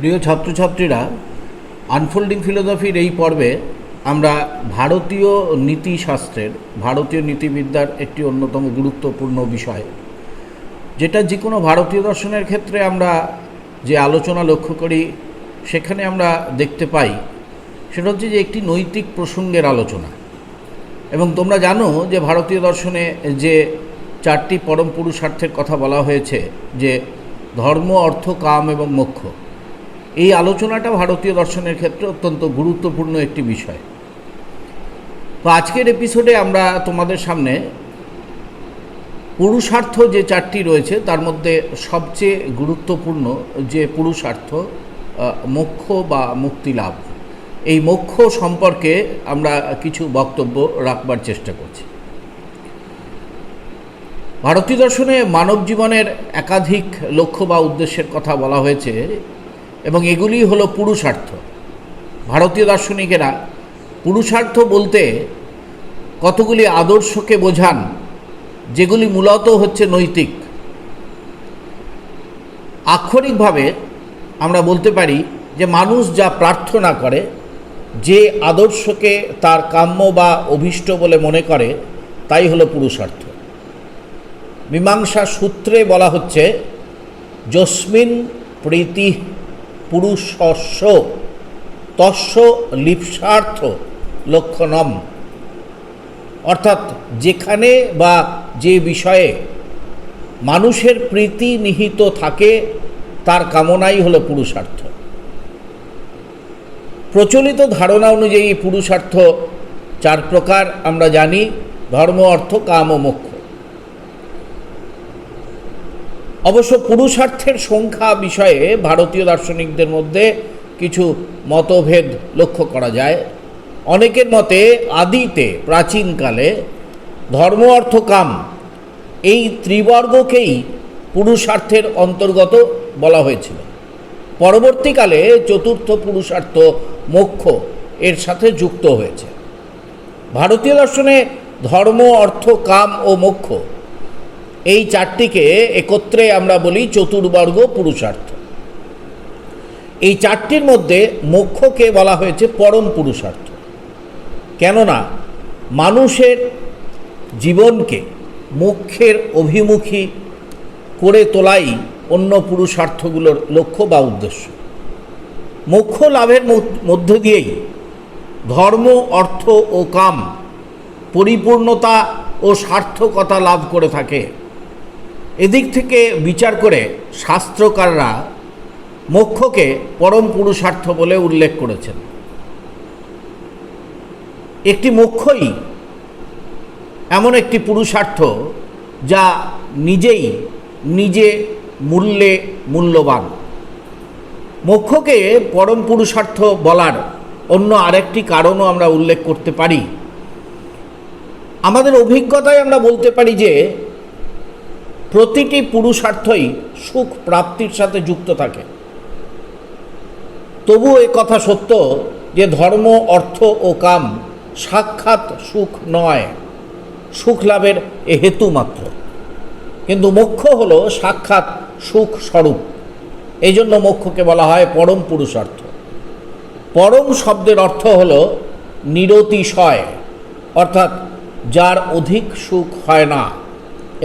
প্রিয় ছাত্রছাত্রীরা, আনফোল্ডিং ফিলোসফির এই পর্বে আমরা ভারতীয় নীতিশাস্ত্রের, ভারতীয় নীতিবিদ্যার একটি অন্যতম গুরুত্বপূর্ণ বিষয়, যেটা যে কোনো ভারতীয় দর্শনের ক্ষেত্রে আমরা যে আলোচনা লক্ষ্য করি সেখানে আমরা দেখতে পাই, সেটা হচ্ছে যে একটি নৈতিক প্রসঙ্গের আলোচনা। এবং তোমরা জানো যে ভারতীয় দর্শনে যে চারটি পরম পুরুষার্থের কথা বলা হয়েছে, যে ধর্ম, অর্থ, কাম এবং মোক্ষ, এই আলোচনাটা ভারতীয় দর্শনের ক্ষেত্রে অত্যন্ত গুরুত্বপূর্ণ একটি বিষয়। তো আজকের এপিসোডে আমরা তোমাদের সামনে পুরুষার্থ যে চারটি রয়েছে তার মধ্যে সবচেয়ে গুরুত্বপূর্ণ যে পুরুষার্থ, মোক্ষ বা মুক্তিলাভ, এই মোক্ষ সম্পর্কে আমরা কিছু বক্তব্য রাখবার চেষ্টা করছি। ভারতীয় দর্শনে মানব জীবনের একাধিক লক্ষ্য বা উদ্দেশ্যের কথা বলা হয়েছে এবং এগুলি হলো পুরুষার্থ। ভারতীয় দার্শনিকেরা পুরুষার্থ বলতে কতগুলি আদর্শকে বোঝান, যেগুলি মূলত হচ্ছে নৈতিক। আক্ষরিকভাবে আমরা বলতে পারি যে মানুষ যা প্রার্থনা করে, যে আদর্শকে তার কাম্য বা অভীষ্ট বলে মনে করে, তাই হলো পুরুষার্থ। মীমাংসা সূত্রে বলা হচ্ছে, যস্মিন প্রীতি পুরুষস্য তস্য লিপ্সার্থ লক্ষণম। অর্থাৎ যেখানে বা যে বিষয়ে মানুষের প্রীতি নিহিত থাকে তার কামনাই হলো পুরুষার্থ। প্রচলিত ধারণা অনুযায়ী পুরুষার্থ চার প্রকার আমরা জানি: ধর্ম, অর্থ, কাম ও মোক্ষ। অবশ্য পুরুষার্থের সংখ্যা বিষয়ে ভারতীয় দার্শনিকদের মধ্যে কিছু মতভেদ লক্ষ্য করা যায়। অনেকের মতে আদিতে, প্রাচীনকালে ধর্ম, অর্থ, কাম এই ত্রিবর্গকেই পুরুষার্থের অন্তর্গত বলা হয়েছিল। পরবর্তীকালে চতুর্থ পুরুষার্থ মোক্ষ এর সাথে যুক্ত হয়েছে। ভারতীয় দর্শনে ধর্ম, অর্থ, কাম ও মোক্ষ এই চারটিকে একত্রে আমরা বলি চতুর্বর্গ পুরুষার্থ। এই চারটির মধ্যে মোক্ষকে বলা হয়েছে পরম পুরুষার্থ। কেননা মানুষের জীবনকে মোক্ষের অভিমুখী করে তোলাই অন্য পুরুষার্থগুলোর লক্ষ্য বা উদ্দেশ্য। মোক্ষ লাভের মধ্য দিয়েই ধর্ম, অর্থ ও কাম পরিপূর্ণতা ও সার্থকতা লাভ করে থাকে। এদিক থেকে বিচার করে শাস্ত্রকাররা মোক্ষকে পরম পুরুষার্থ বলে উল্লেখ করেছেন। একটি মোক্ষই এমন একটি পুরুষার্থ যা নিজে মূল্যে মূল্যবান। মোক্ষকে পরম পুরুষার্থ বলার অন্য আরেকটি কারণও আমরা উল্লেখ করতে পারি। আমাদের অভিজ্ঞতায় আমরা বলতে পারি যে প্রতিটি পুরুষার্থই সুখ প্রাপ্তির সাথে যুক্ত থাকে। তবুও এ কথা সত্য যে ধর্ম, অর্থ ও কাম সাক্ষাৎ সুখ নয়, সুখ লাভের এ হেতু মাত্র। কিন্তু মোক্ষ হলো সাক্ষাৎ সুখ স্বরূপ। এই জন্য মোক্ষকে বলা হয় পরম পুরুষার্থ। পরম শব্দের অর্থ হলো নিরতিশয়, অর্থাৎ যার অধিক সুখ হয় না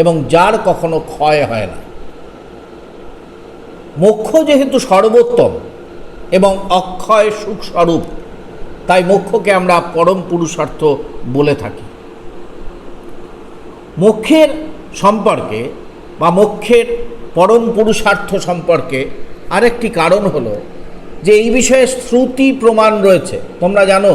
এবং যার কখনো ক্ষয় হয় না। মোক্ষ যেহেতু সর্বোত্তম এবং অক্ষয় সুখ স্বরূপ, তাই মোক্ষকে আমরা পরম পুরুষার্থ বলে থাকি। মোক্ষের সম্পর্কে বা মোক্ষের পরম পুরুষার্থ সম্পর্কে আরেকটি কারণ হলো যে এই বিষয়ে শ্রুতি প্রমাণ রয়েছে। তোমরা জানো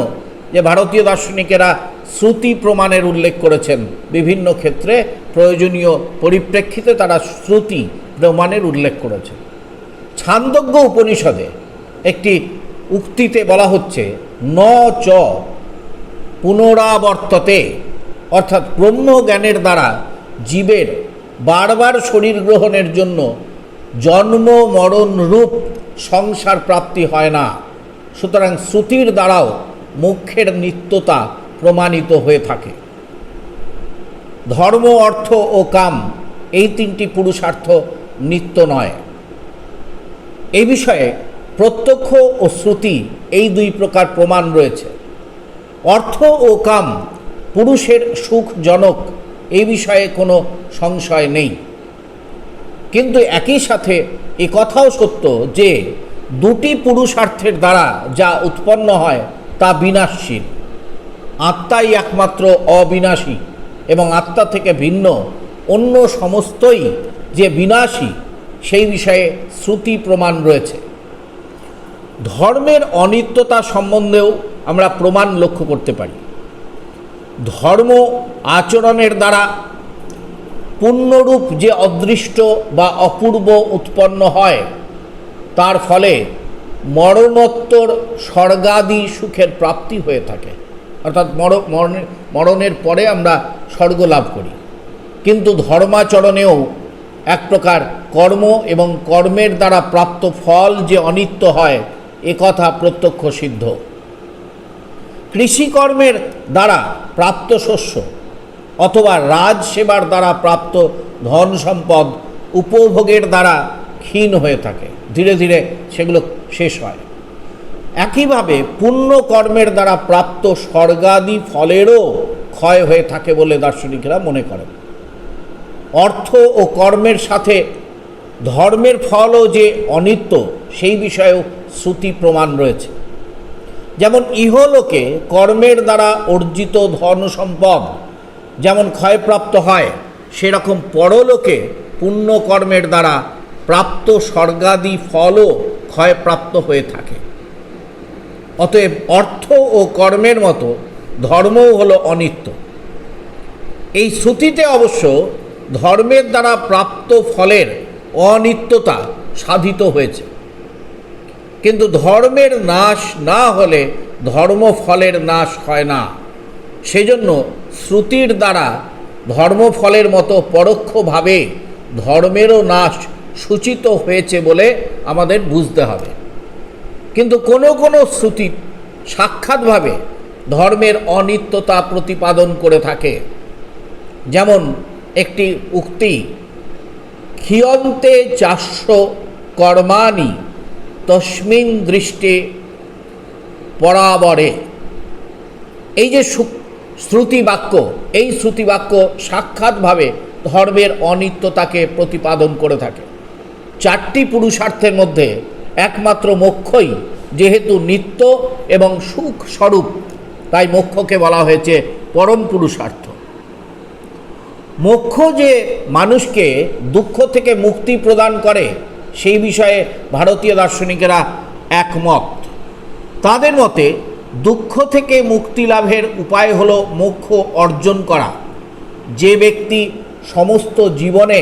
যে ভারতীয় দার্শনিকেরা শ্রুতি প্রমাণের উল্লেখ করেছেন। বিভিন্ন ক্ষেত্রে প্রয়োজনীয় পরিপ্রেক্ষিতে তারা শ্রুতি প্রমাণের উল্লেখ করেছেন। ছান্দোগ্য উপনিষদে একটি উক্তিতে বলা হচ্ছে, ন চ পুনরাবর্ততে, অর্থাৎ ব্রহ্মজ্ঞানের দ্বারা জীবের বারবার শরীর গ্রহণের জন্য জন্ম মরণ রূপ সংসার প্রাপ্তি হয় না। সুতরাং শ্রুতির দ্বারাও মোক্ষের নিত্যতা প্রমাণিত হয়ে থাকে। ধর্ম, অর্থ ও কাম এই তিনটি পুরুষার্থ নিত্য নয়। এই বিষয়ে প্রত্যক্ষ ও শ্রুতি এই দুই প্রকার প্রমাণ রয়েছে। অর্থ ও কাম পুরুষের সুখজনক, এই বিষয়ে কোনো সংশয় নেই। কিন্তু একই সাথে এ কথাও সত্য যে দুটি পুরুষার্থের দ্বারা যা উৎপন্ন হয় তা বিনাশশীল। আত্মাই একমাত্র অবিনাশী এবং আত্মা থেকে ভিন্ন অন্য সমস্তই যে বিনাশী, সেই বিষয়ে শ্রুতি প্রমাণ রয়েছে। ধর্মের অনিত্যতা সম্বন্ধেও আমরা প্রমাণ লক্ষ্য করতে পারি। ধর্ম আচরণের দ্বারা পূর্ণরূপ যে অদৃষ্ট বা অপূর্ব উৎপন্ন হয়, তার ফলে মরণোত্তর স্বর্গাদি সুখের প্রাপ্তি হয়ে থাকে, অর্থাৎ মরণের পরে আমরা স্বর্গ লাভ করি। কিন্তু ধর্মাচরণেও এক প্রকার কর্ম এবং কর্মের দ্বারা প্রাপ্ত ফল যে অনিত্য হয়, এ কথা প্রত্যক্ষ সিদ্ধ। কৃষিকর্মের দ্বারা প্রাপ্ত শস্য অথবা রাজসেবার দ্বারা প্রাপ্ত ধন সম্পদ উপভোগের দ্বারা ক্ষীণ হয়ে থাকে, ধীরে ধীরে সেগুলো শেষ হয়। একইভাবে পুণ্য কর্মের দ্বারা প্রাপ্ত স্বর্গাদি ফলেরও ক্ষয় হয়ে থাকে বলে দার্শনিকেরা মনে করেন। অর্থ ও কর্মের সাথে ধর্মের ফলও যে অনিত্য, সেই বিষয়েও শ্রুতি প্রমাণ রয়েছে। যেমন ইহলোকে কর্মের দ্বারা অর্জিত ধন সম্পদ যেমন ক্ষয়প্রাপ্ত হয়, সেরকম পরলোকে পুণ্য কর্মের দ্বারা প্রাপ্ত স্বর্গাদি ফলও ক্ষয়প্রাপ্ত হয়ে থাকে। অতএব অর্থ ও কর্মের মতো ধর্মও হলো অনিত্য। এই শ্রুতিতে অবশ্য ধর্মের দ্বারা প্রাপ্ত ফলের অনিত্যতা সাধিত হয়েছে, কিন্তু ধর্মের নাশ না হলে ধর্মফলের নাশ হয় না। সেজন্য শ্রুতির দ্বারা ধর্মফলের মতো পরোক্ষভাবে ধর্মেরও নাশ সূচিত হয়েছে বলে আমাদের বুঝতে হবে। কিন্তু কোনো কোনো শ্রুতি সাক্ষাৎভাবে ধর্মের অনিত্যতা প্রতিপাদন করে থাকে। যেমন একটি উক্তি, ক্ষীয়ন্তে চাস্য কর্মাণি তস্মিন দৃষ্টে পরাবরে। এই যে শ্রুতি বাক্য, এই শ্রুতি বাক্য সাক্ষাৎভাবে ধর্মের অনিত্যতাকে প্রতিপাদন করে থাকে। চারটি পুরুষার্থের মধ্যে একমাত্র মোক্ষই যেহেতু নিত্য এবং সুখ স্বরূপ, তাই মোক্ষকে বলা হয়েছে পরম পুরুষার্থ। মোক্ষ যে মানুষকে দুঃখ থেকে মুক্তি প্রদান করে, সেই বিষয়ে ভারতীয় দার্শনিকেরা একমত। তাদের মতে দুঃখ থেকে মুক্তি লাভের উপায় হল মোক্ষ অর্জন করা। যে ব্যক্তি সমস্ত জীবনে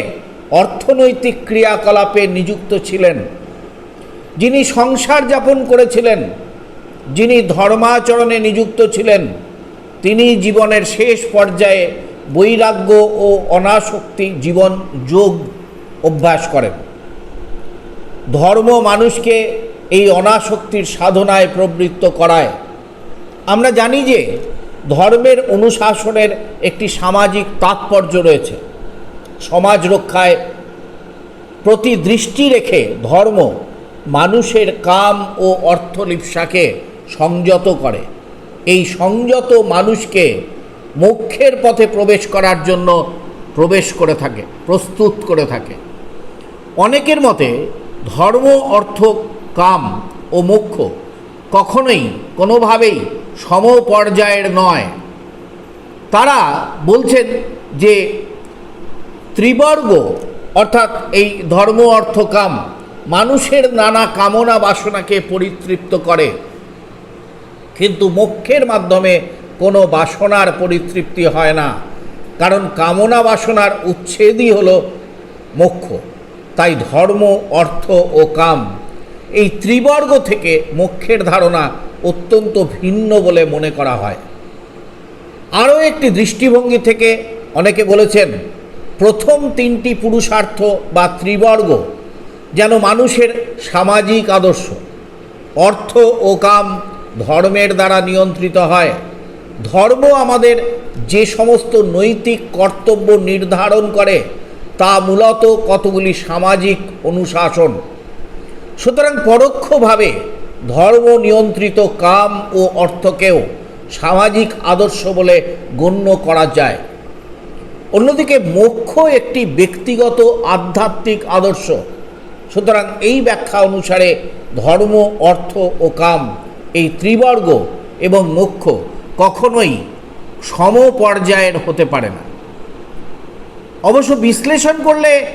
অর্থনৈতিক ক্রিয়াকলাপে নিযুক্ত ছিলেন, যিনি সংসার যাপন করেছিলেন, যিনি ধর্মাচরণে নিযুক্ত ছিলেন, তিনি জীবনের শেষ পর্যায়ে বৈরাগ্য ও অনাসক্তি জীবন যোগ অভ্যাস করেন। ধর্ম মানুষকে এই অনাসক্তির সাধনায় প্রবৃত্ত করায়। আমরা জানি যে ধর্মের অনুশাসনের একটি সামাজিক তাৎপর্য রয়েছে। সমাজ রক্ষায় প্রতি দৃষ্টি রেখে ধর্ম মানুষের কাম ও অর্থলিপ্সাকে সংযত করে। এই সংযত মানুষকে মোক্ষের পথে প্রবেশ করার জন্য প্রস্তুত করে থাকে। অনেকের মতে ধর্ম, অর্থ, কাম ও মোক্ষ কখনোই কোনোভাবেই সমপর্যায়ের নয়। তারা বলছেন যে ত্রিবর্গ অর্থাৎ এই ধর্ম, অর্থ, কাম মানুষের নানা কামনা বাসনাকে পরিতৃপ্ত করে, কিন্তু মোক্ষের মাধ্যমে কোনো বাসনার পরিতৃপ্তি হয় না, কারণ কামনা বাসনার উচ্ছেদই হলো মোক্ষ। তাই ধর্ম, অর্থ ও কাম এই ত্রিবর্গ থেকে মোক্ষের ধারণা অত্যন্ত ভিন্ন বলে মনে করা হয়। আরও একটি দৃষ্টিভঙ্গি থেকে অনেকে বলেছেন প্রথম তিনটি পুরুষার্থ বা ত্রিবর্গ যেন মানুষের সামাজিক আদর্শ। অর্থ ও কাম ধর্মের দ্বারা নিয়ন্ত্রিত হয়। ধর্ম আমাদের যে সমস্ত নৈতিক কর্তব্য নির্ধারণ করে, তা মূলত কতগুলি সামাজিক অনুশাসন। সুতরাং পরোক্ষভাবে ধর্ম নিয়ন্ত্রিত কাম ও অর্থকেও সামাজিক আদর্শ বলে গণ্য করা যায়। অন্যদিকে মোক্ষ একটি ব্যক্তিগত আধ্যাত্মিক আদর্শ। সুতরাং এই ব্যাখ্যা অনুসারে ধর্ম, অর্থ ও কাম এই ত্রিবর্গ এবং মোক্ষ কখনোই সমপর্যায়ের হতে পারে না। অবশ্য বিশ্লেষণ করলে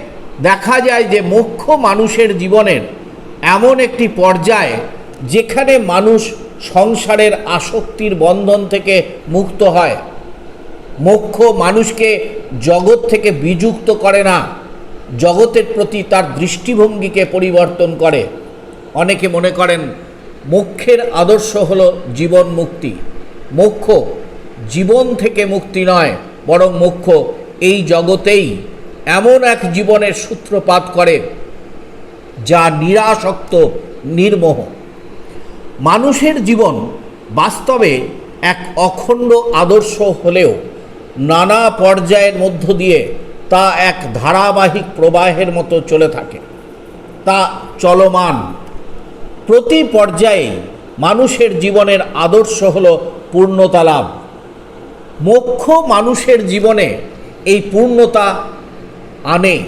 দেখা যায় যে মোক্ষ মানুষের জীবনের এমন একটি পর্যায় যেখানে মানুষ সংসারের আসক্তির বন্ধন থেকে মুক্ত হয়। মোক্ষ মানুষকে জগৎ থেকে বিযুক্ত করে না, জগতের প্রতি তার দৃষ্টিভঙ্গিকে পরিবর্তন করে। অনেকে মনে করেন মোক্ষের আদর্শ হলো জীবন মুক্তি। মোক্ষ জীবন থেকে মুক্তি নয়, বরং মোক্ষ এই জগতেই এমন এক জীবনের সূত্রপাত করে যা নিরাসক্ত, নির্মোহ। মানুষের জীবন বাস্তবে এক অখণ্ড আদর্শ হলেও নানা পর্যায়ের মধ্য দিয়ে তা এক ধারাবাহিক প্রবাহের মতো চলে থাকে। তা চলমান। প্রতি পর্যায়ে মানুষের জীবনের আদর্শ হল পূর্ণতা লাভ। মোক্ষ মানুষের জীবনে এই পূর্ণতা আনে।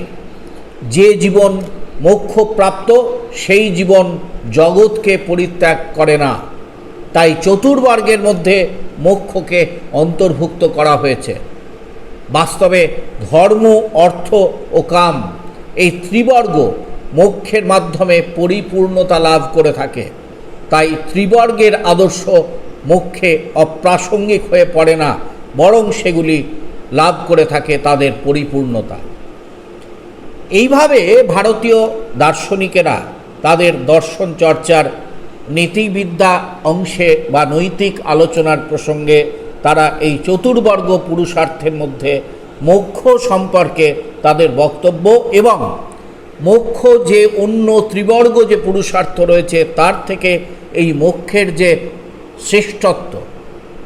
যে জীবন মোক্ষপ্রাপ্ত সেই জীবন জগৎকে পরিত্যাগ করে না। তাই চতুর্বর্গের মধ্যে মোক্ষকে অন্তর্ভুক্ত করা হয়েছে। বাস্তবে ধর্ম, অর্থ ও কাম এই ত্রিবর্গ মোক্ষের মাধ্যমে পরিপূর্ণতা লাভ করে থাকে। তাই ত্রিবর্গের আদর্শ মোক্ষে অপ্রাসঙ্গিক হয়ে পড়ে না, বরং সেগুলি লাভ করে থাকে তাদের পরিপূর্ণতা। এইভাবে ভারতীয় দার্শনিকেরা তাদের দর্শন চর্চার নীতিবিদ্যা অংশে বা নৈতিক আলোচনার প্রসঙ্গে তারা এই চতুর্বর্গ পুরুষার্থের মধ্যে মোক্ষ সম্পর্কে তাদের বক্তব্য এবং মোক্ষ যে অন্য ত্রিবর্গ যে পুরুষার্থ রয়েছে তার থেকে এই মোক্ষের যে শ্রেষ্ঠত্ব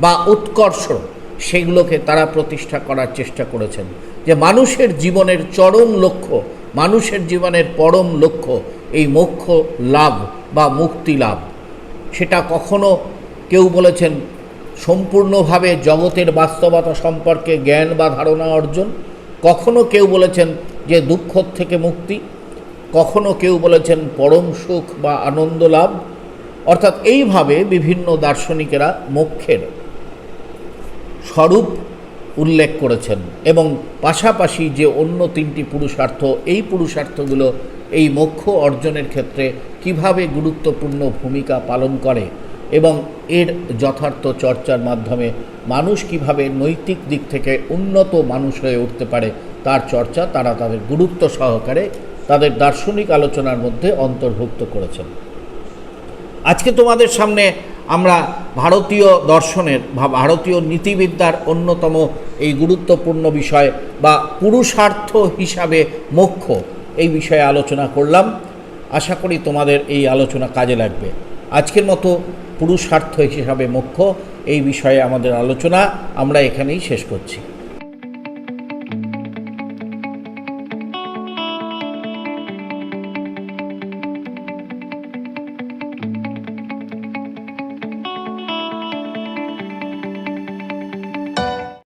বা উৎকর্ষ সেগুলোকে তারা প্রতিষ্ঠা করার চেষ্টা করেছেন। যে মানুষের জীবনের চরম লক্ষ্য, মানুষের জীবনের পরম লক্ষ্য এই মোক্ষ লাভ বা মুক্তি লাভ। সেটা কখনো কেউ বলেছেন সম্পূর্ণভাবে জগতের বাস্তবতা সম্পর্কে জ্ঞান বা ধারণা অর্জন, কখনো কেউ বলেছেন যে দুঃখ থেকে মুক্তি, কখনো কেউ বলেছেন পরম সুখ বা আনন্দ লাভ। অর্থাৎ এইভাবে বিভিন্ন দার্শনিকেরা মোক্ষের স্বরূপ উল্লেখ করেছেন এবং পাশাপাশি যে অন্য তিনটি পুরুষার্থ, এই পুরুষার্থগুলো এই মোক্ষ অর্জনের ক্ষেত্রে কিভাবে গুরুত্বপূর্ণ ভূমিকা পালন করে এবং এর যথার্থ চর্চার মাধ্যমে মানুষ কিভাবে নৈতিক দিক থেকে উন্নত মানুষ হয়ে উঠতে পারে তার চর্চা তারা তাদের গুরুত্ব সহকারে তাদের দার্শনিক আলোচনার মধ্যে অন্তর্ভুক্ত করেছেন। আজকে তোমাদের সামনে আমরা ভারতীয় দর্শনের বা ভারতীয় নীতিবিদ্যার অন্যতম এই গুরুত্বপূর্ণ বিষয় বা পুরুষার্থ হিসাবে মোক্ষ এই বিষয়ে আলোচনা করলাম। আশা করি তোমাদের এই আলোচনা কাজে লাগবে। আজকের মতো পুরুষার্থ হিসাবে মোক্ষ এই বিষয়ে আমাদের আলোচনা আমরা এখানেই শেষ করছি।